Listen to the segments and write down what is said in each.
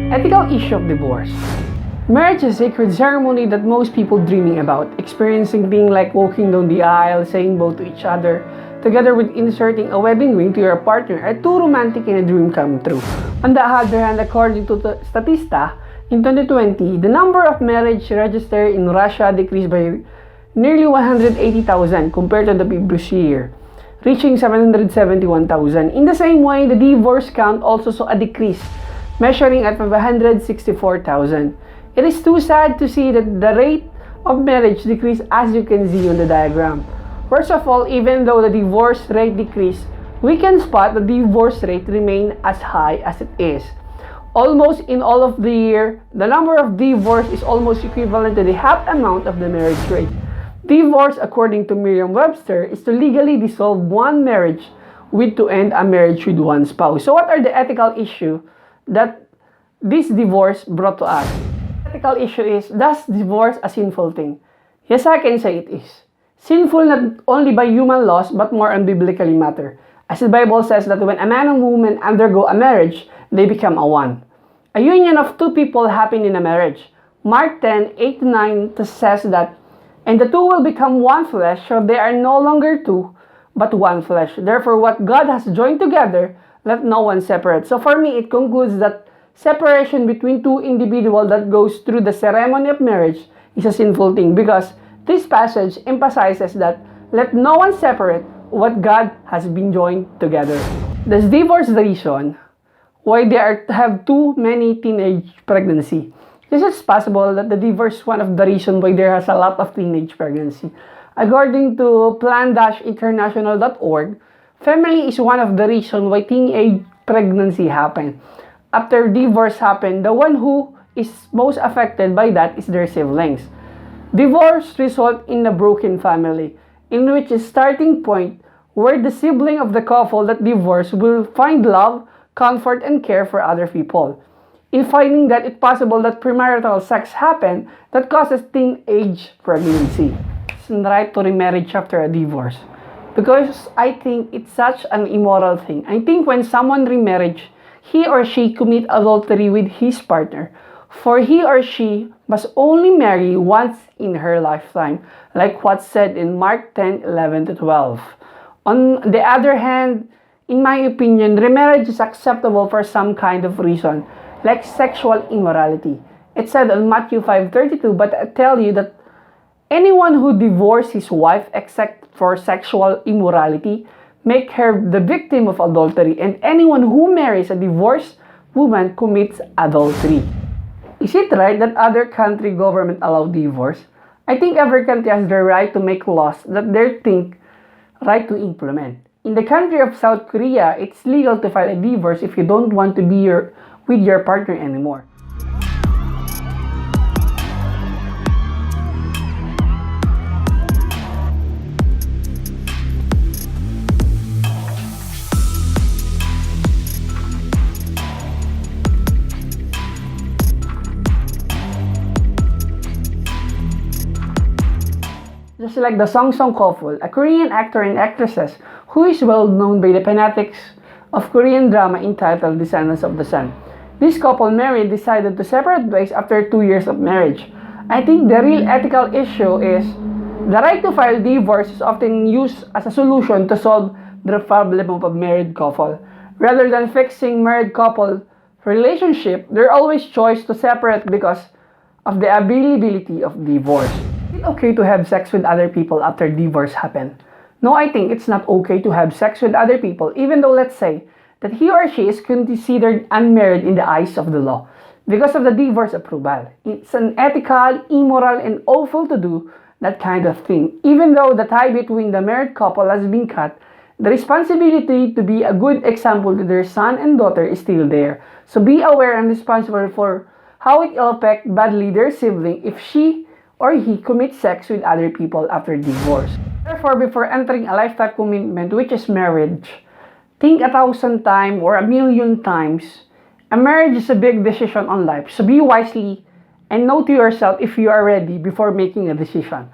Ethical issue of divorce. Marriage is a sacred ceremony that most people dreaming about, experiencing things like walking down the aisle, saying bow to each other, together with inserting a wedding ring to your partner are too romantic and a dream come true. On the other hand, according to Statista, in 2020, the number of marriage registered in Russia decreased by nearly 180,000 compared to the previous year, reaching 771,000. In the same way, the divorce count also saw a decrease, measuring at 564,000. It is too sad to see that the rate of marriage decreased, as you can see on the diagram. First of all, even though the divorce rate decreased, we can spot the divorce rate remain as high as it is. Almost in all of the year, the number of divorce is almost equivalent to the half amount of the marriage rate. Divorce, according to Merriam-Webster, is to legally dissolve one marriage with to end a marriage with one spouse. So what are the ethical issues that this divorce brought to us? The ethical issue is, does divorce a sinful thing? Yes, I can say it is. Sinful not only by human laws, but more on biblically matter. As the Bible says that when a man and woman undergo a marriage, they become a one. A union of two people happen in a marriage. Mark 10:8-9 says that, and the two will become one flesh, so they are no longer two, but one flesh. Therefore, what God has joined together, let no one separate. So for me, it concludes that separation between two individuals that goes through the ceremony of marriage is a sinful thing, because this passage emphasizes that let no one separate what God has been joined together. Does divorce the reason why they have too many teenage pregnancy? This is possible that the divorce is one of the reasons why there has a lot of teenage pregnancy. According to plan-international.org, family is one of the reasons why teenage pregnancy happen. After divorce happen, the one who is most affected by that is their siblings. Divorce results in a broken family, in which is starting point where the sibling of the couple that divorced will find love, comfort, and care for other people. In finding that it's possible that premarital sex happen that causes teenage pregnancy. It's right to remarriage after a divorce, because I think it's such an immoral thing. I think when someone remarriage, he or she commit adultery with his partner, for he or she must only marry once in her lifetime, like what's said in Mark 10:11-12. On the other hand, in my opinion, remarriage is acceptable for some kind of reason, like sexual immorality. It said in Matthew 5:32, but I tell you that anyone who divorces his wife except for sexual immorality make her the victim of adultery, and anyone who marries a divorced woman commits adultery. Is it right that other country government allow divorce? I think every country has the right to make laws that they think right to implement. In the country of South Korea, it's legal to file a divorce if you don't want to be with your partner anymore. Just like the Song couple, a Korean actor and actresses who is well known by the fanatics of Korean drama entitled Descendants of the Sun. This couple married decided to separate ways after 2 years of marriage. I think the real ethical issue is the right to file divorce is often used as a solution to solve the problem of a married couple. Rather than fixing married couple relationship, there always choice to separate because of the availability of divorce. Is it okay to have sex with other people after divorce happen? No, I think it's not okay to have sex with other people, even though let's say that he or she is considered unmarried in the eyes of the law because of the divorce approval. It's unethical, immoral, and awful to do that kind of thing. Even though the tie between the married couple has been cut, the responsibility to be a good example to their son and daughter is still there. So be aware and responsible for how it will affect badly their sibling if she or he commits sex with other people after divorce. Therefore, before entering a lifetime commitment, which is marriage, think 1,000 times or 1,000,000 times. A marriage is a big decision on life, so be wisely and know to yourself if you are ready before making a decision.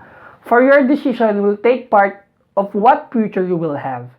For your decision will take part of what future you will have.